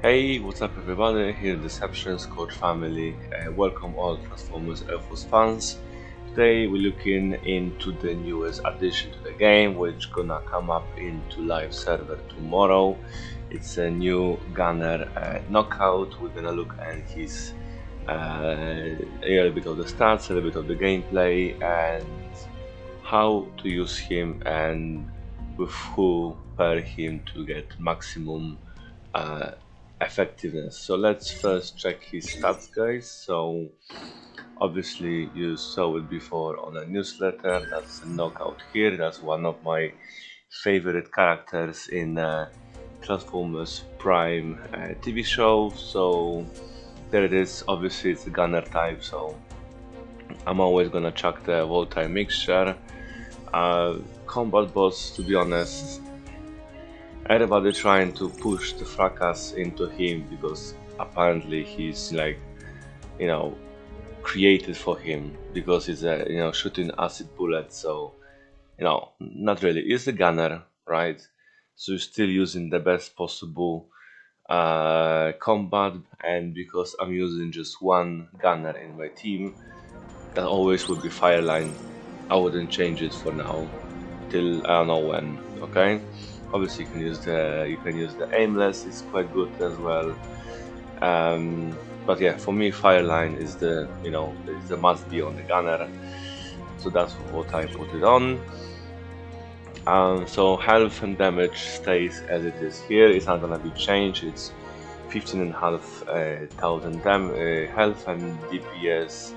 Hey, what's up everybody, here Deception Scorched family, welcome all Transformers Earth Wars fans. Today we're looking into the newest addition to the game, which gonna come up into live server tomorrow. It's a new gunner knockout. We're gonna look at his a little bit of the stats, a little bit of the gameplay, and how to use him and with who pair him to get maximum effectiveness. So let's first check his stats, guys. So obviously you saw it before on a newsletter. That's a knockout here. That's one of my favorite characters in Transformers Prime TV show. So there it is. Obviously it's a gunner type, so I'm always gonna chuck the volatile mixture. Combat boss, to be honest, everybody trying to push the fracas into him because apparently he's like, you know, created for him because he's a, you know, shooting acid bullets. So, you know, not really. He's a gunner, right? So you're still using the best possible combat, and because I'm using just one gunner in my team, that always would be Fireline. I wouldn't change it for now till I don't know when. Okay. Obviously, you can use the aimless. It's quite good as well. But yeah, for me, Fireline is the is the must be on the gunner. So that's what I put it on. So health and damage stays as it is here. It's not gonna be changed. It's 15,500 health and DPS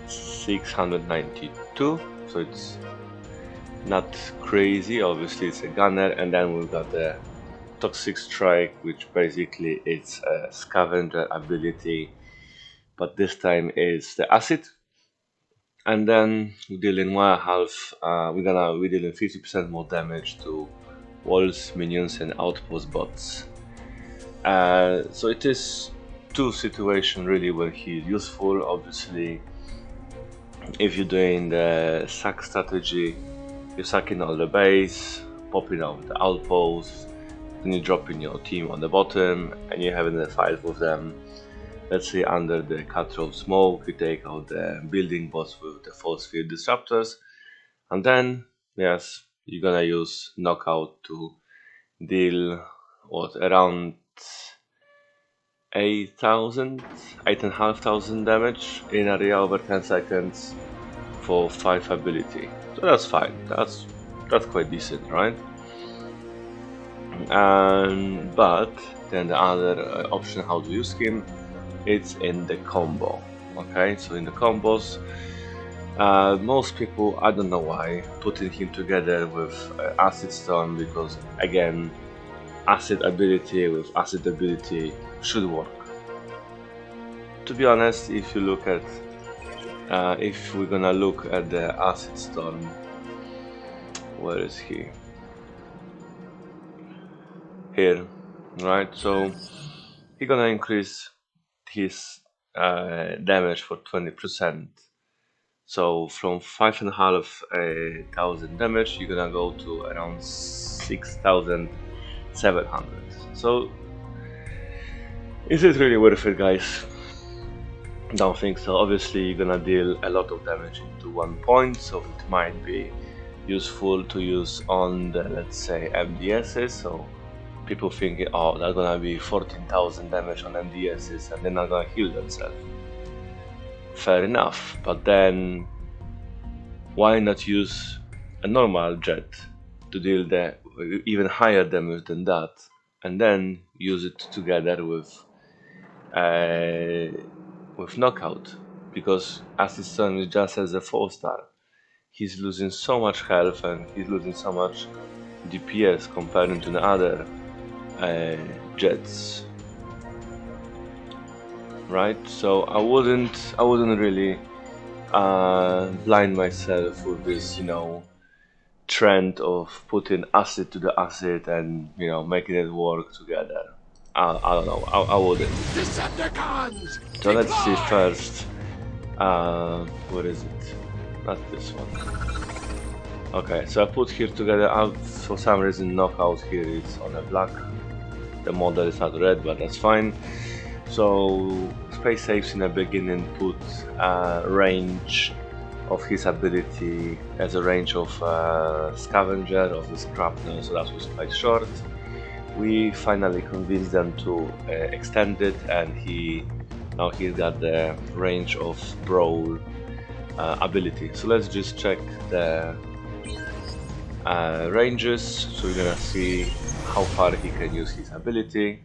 692. So it's not crazy. Obviously it's a gunner, and then we've got the toxic strike, which basically it's a scavenger ability, but this time it's the acid. And then we deal in 1.5 we're dealing 50% more damage to walls, minions and outpost bots. So it is two situations really where he's useful. Obviously if you're doing the sack strategy, you're sacking all the base, popping out the outposts, then you're dropping your team on the bottom and you're having a fight with them. Let's say under the cutthroat smoke, you take out the building bots with the force field disruptors, and then yes, you're gonna use knockout to deal around 8,500 damage in area over 10 seconds for 5 ability. So that's fine. That's quite decent, right? But then the other option how to use him, it's in the combo. Okay, so in the combos, most people, I don't know why, putting him together with acid storm, because again, acid ability with acid ability should work. To be honest, if you look at if we're gonna look at the acid storm, where is he? Here, right? So he's gonna increase his damage for 20%. So from 5,500 damage, you're gonna go to around 6,700. So is it really worth it, guys? Don't think so. Obviously you're gonna deal a lot of damage into one point, so it might be useful to use on the, let's say, MDSs. So people thinking, oh, that's gonna be 14,000 damage on MDSs and they're not gonna heal themselves. Fair enough, but then why not use a normal jet to deal the even higher damage than that, and then use it together with knockout, because acid storm is just as a 4-star. he's losing so much health and he's losing so much DPS comparing to the other jets, right? So I wouldn't really blind myself with this, you know, trend of putting acid to the acid and, you know, making it work together. I don't know. I wouldn't. Decepticons! So let's see first. What is it? Not this one. Okay, so I put here together. For some reason, knockout here is on a black. The model is not red, but that's fine. So Space Saves in the beginning put range of his ability as a range of scavenger of the scrapnel, so that was quite short. We finally convinced them to extend it, and now he's got the range of brawl ability. So let's just check the ranges. So we're gonna see how far he can use his ability.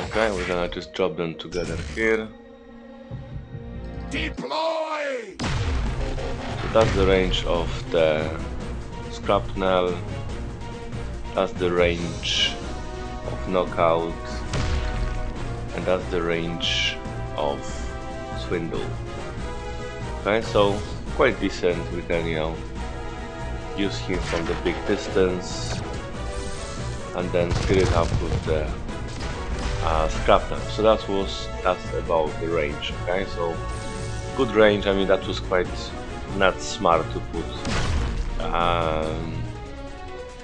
Okay, we're gonna just drop them together here. Deploy! So that's the range of the scrapnel. That's the range of knockout. And that's the range of swindle. Okay, so quite decent. We can, you know, use him from the big distance and then fill it up with the scrapnel. So that's about the range. Okay, so good range. I mean, that was quite not smart to put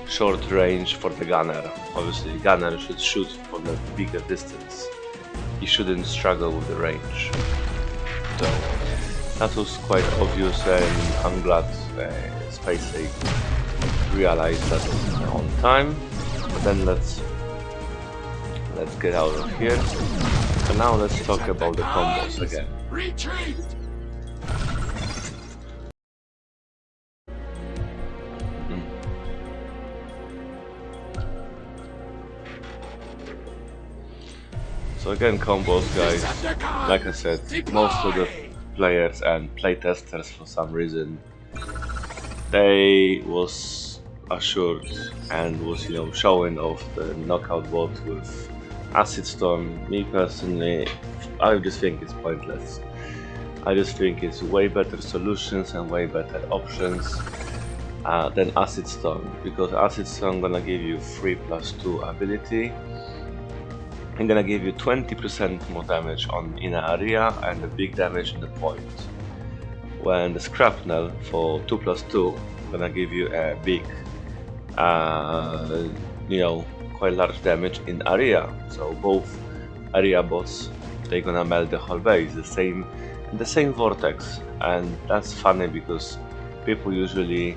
short range for the gunner. Obviously, gunner should shoot from the bigger distance. He shouldn't struggle with the range. So that was quite obvious, and I'm glad SpaceX realized that on time. But then let's get out of here. And now let's talk about the combos again. Retreat! So again, combos, guys. Like I said, most of the players and playtesters, for some reason, they was assured and was, you know, showing off the knockout bot with Acid Storm. Me personally, I just think it's pointless. I just think it's way better solutions and way better options than Acid Storm, because Acid Storm gonna give you 3+2 ability. I'm gonna give you 20% more damage in an area and a big damage in the point. When the Scrapnel for 2+2 gonna give you a big, you know, quite large damage in area. So both area bots, they're gonna melt the whole base, the same vortex. And that's funny because people usually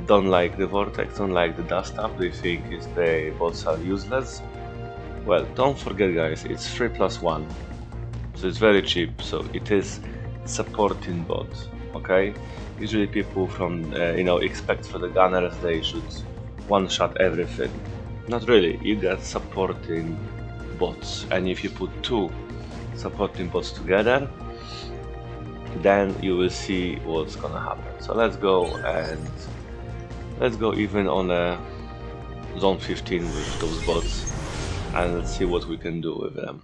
don't like the vortex, don't like the dust up. They think the bots are useless. Well, don't forget, guys, it's 3+1, so it's very cheap. So it is supporting bot. Okay, usually people from you know, expect for the gunners they should one-shot everything. Not really. You got supporting bots, and if you put two supporting bots together, then you will see what's gonna happen. So let's go even on a zone 15 with those bots, and let's see what we can do with them.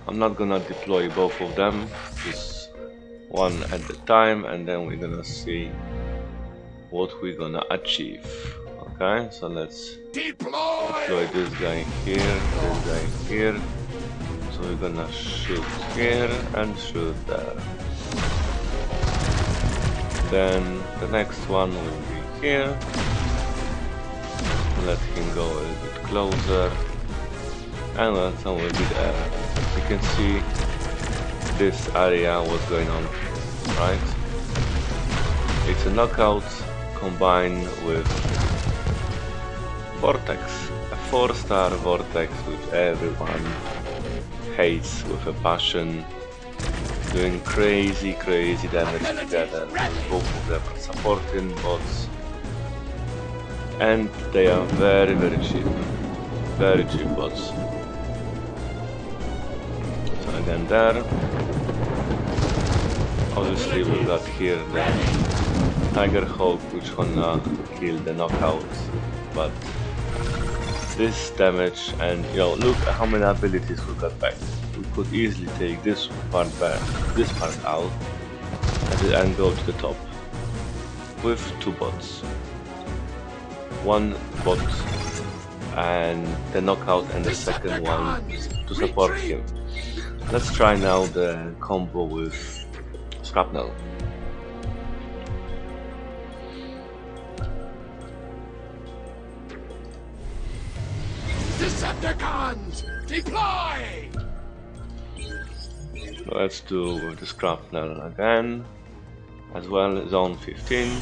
I'm not gonna deploy both of them, just one at a time, and then we're gonna see what we're gonna achieve. Okay, so let's deploy this guy here, this guy here. So we're gonna shoot here and shoot there. Then the next one will be here. Let him go a little bit closer, and that one will be there. You can see this area, what's going on, right? It's a knockout combined with vortex 4-star vortex, which everyone hates with a passion, doing crazy damage together. Both of them are supporting bots, and they are very cheap bots. So again there, obviously we got here the Tiger Hawk, which gonna kill the knockout, but this damage, and you know, look at how many abilities we got back. We could easily take this part back, this part out, and go to the top with 2 bots. 1 bot and the knockout, and the second one to support him. Let's try now the combo with Shrapnel. Decepticons, deploy! Let's do with the Shrapnel again, as well. Zone 15.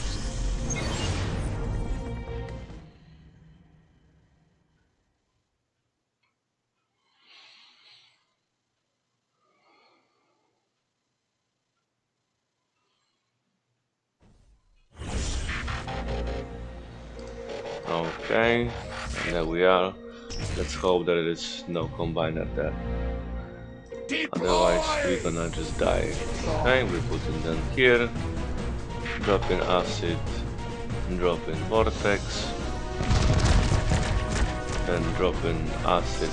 Okay, and there we are. Let's hope there is no combiner there. Otherwise we're gonna just die. Okay, we're putting them here. Dropping acid, dropping vortex, then dropping acid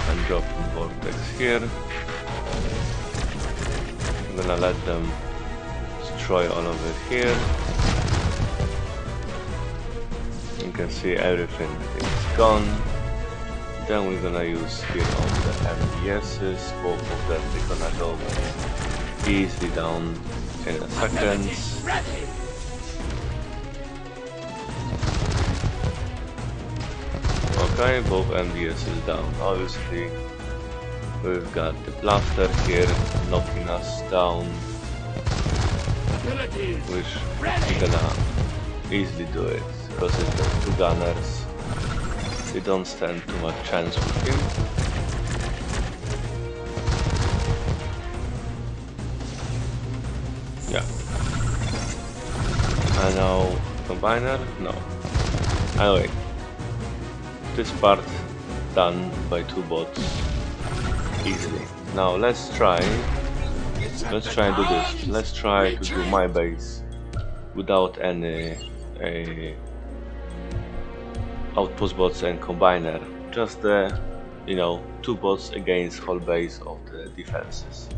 and dropping vortex here. I'm gonna let them destroy all of it here. You can see everything is gone. Then we're gonna use here on the MBSs, both of them they're gonna go easily down in a second. Okay, both MBSs down. Obviously we've got the blaster here knocking us down, which we're gonna easily do it because it's the 2 gunners. We don't stand too much chance with him. Yeah. And now combiner? No. Anyway, this part done by 2 bots easily. Now let's try and do this. Let's try to do my base without any outpost bots and combiner, just the, you know, 2 bots against whole base of the defenses,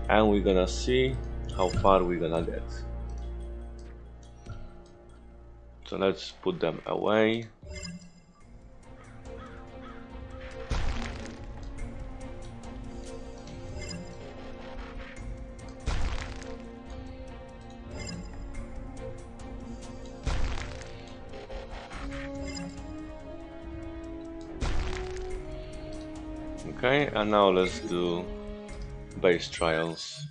and we're gonna see how far we're gonna get. So let's put them away. Okay, and now let's do base trials.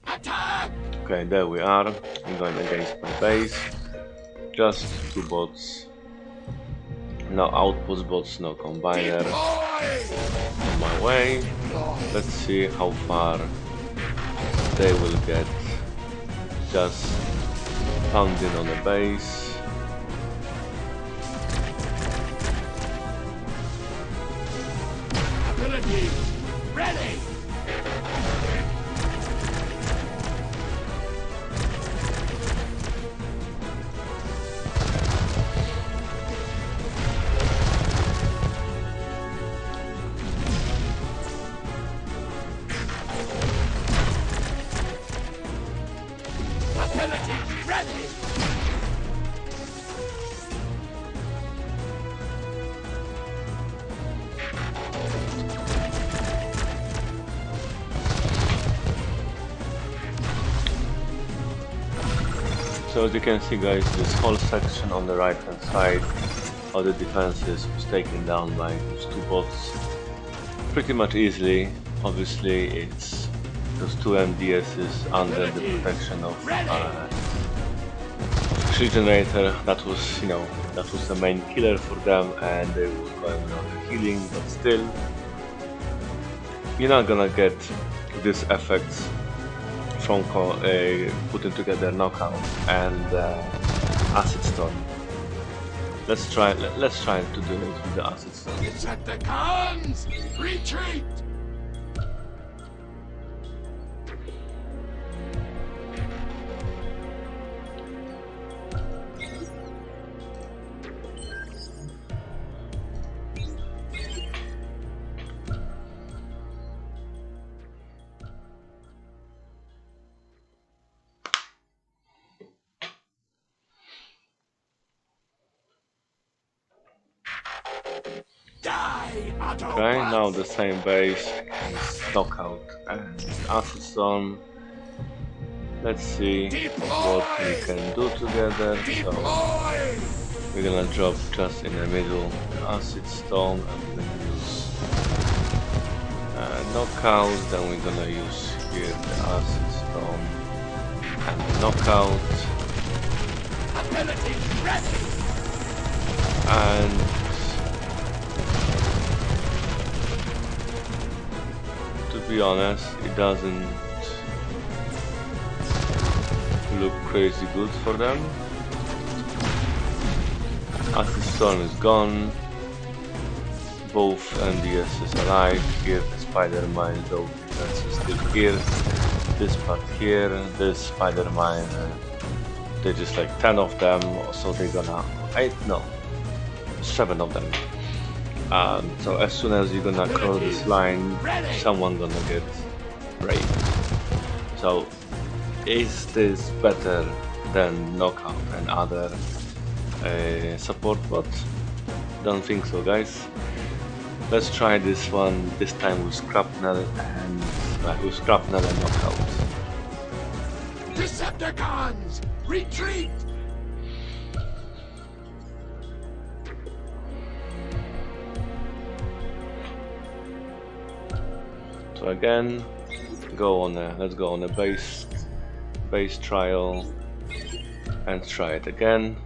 Attack! Okay, there we are. I'm going against my base. Just 2 bots. No outpost bots, no combiner. On my way. Let's see how far they will get. Just pounding on the base. Ability ready! Ability ready! So as you can see guys, this whole section on the right hand side of the defenses was taken down by those two bots pretty much easily. Obviously it's those two MDSs under the protection of shield generator. That was, you know, that was the main killer for them, and they were going on the healing, but still you're not gonna get this effect from putting together knockout and acid storm. Let's try to do it with the acid storm. Decepticons, retreat! Okay, now the same base, knockout and acid storm. Let's see what we can do together. So we're gonna drop just in the middle the acid storm, and we're gonna use knockout. Then we're gonna use here the acid storm and the knockout. And to be honest, it doesn't look crazy good for them. Acid storm is gone. Both MDS is alive. Here the Spider-Man, though defense is still here. This part here, this Spider-Man, they're just like 10 of them, so they're gonna 7 of them. So as soon as you're gonna cross this line, someone gonna get raped. So is this better than knockout and other support bots? Don't think so, guys. Let's try this one, this time with shrapnel and knockout. Decepticons, retreat! So again, let's go on a base trial and try it again.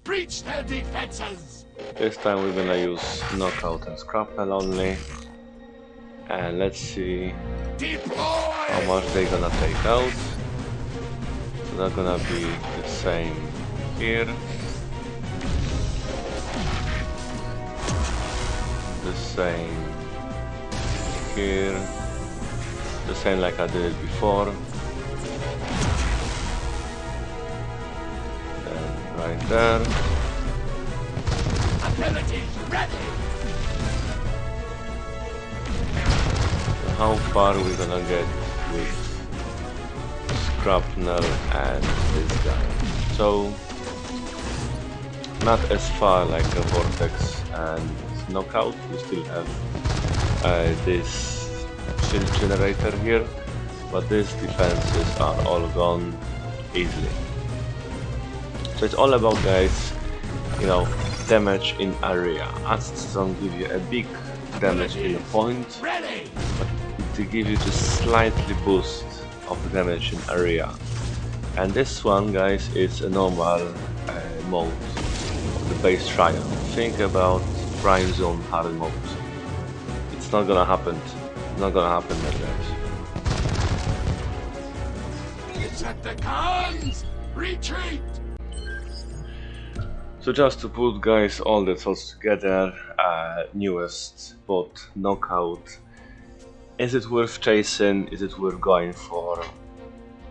Breach their defenses! This time we're gonna use knockout and shrapnel only, and let's see how much they're gonna take out. So they're gonna be the same here, the same here, the same like I did it before, and right there. Abilities ready! So how far are we gonna get with shrapnel and this guy? So not as far like a vortex and knockout. We still have this shield generator here, but these defenses are all gone easily. So it's all about, guys, you know, damage in area. Acid storm give you a big damage in a point, but to give you just slightly boost of the damage in area. And this one, guys, is a normal mode of the base trial. Think about prime zone hard mode. It's not gonna happen. It's not gonna happen, guys. Decepticons, retreat! So just to put, guys, all the thoughts together, newest bot knockout. Is it worth chasing? Is it worth going for?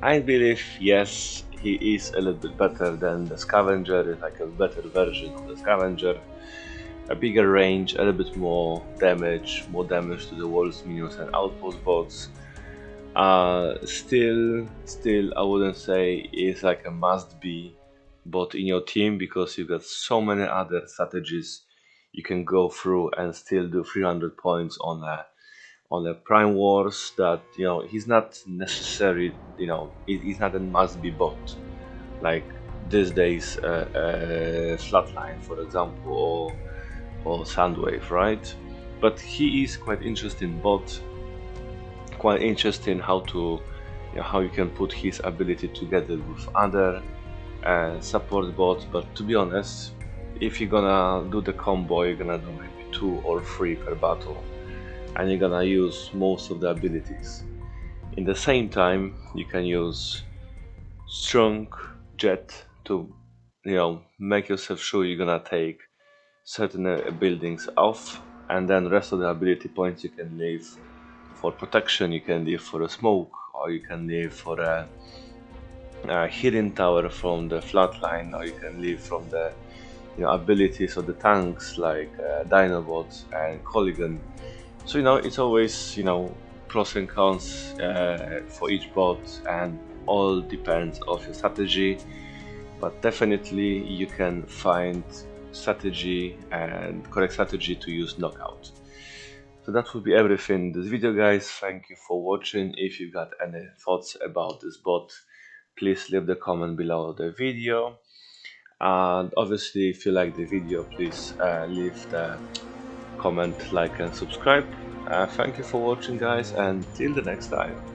I believe yes, he is a little bit better than the scavenger. It's like a better version of the scavenger. A bigger range, a little bit more damage to the walls, minions and outpost bots. Still I wouldn't say it's like a must be bot in your team, because you got so many other strategies you can go through and still do 300 points on a Prime Wars, that he's not necessary, he's not a must be bot like these days, Flatline for example, or Soundwave, right? But he is quite interesting bot, quite interesting how to how you can put his ability together with other support bots. But to be honest, if you're gonna do the combo, you're gonna do maybe 2 or 3 per battle, and you're gonna use most of the abilities. In the same time, you can use strong jet to make yourself sure you're gonna take certain buildings off, and then rest of the ability points you can leave for protection, you can leave for a smoke, or you can leave for a hidden tower from the flatline, or you can leave from the abilities of the tanks like Dinobots and Colligan. So it's always pros and cons for each bot, and all depends of your strategy. But definitely you can find strategy and correct strategy to use knockout. So that would be everything in this video, guys. Thank you for watching. If you got any thoughts about this bot, please leave the comment below the video. And obviously, if you like the video, please leave the comment, like and subscribe. Thank you for watching, guys, and till the next time.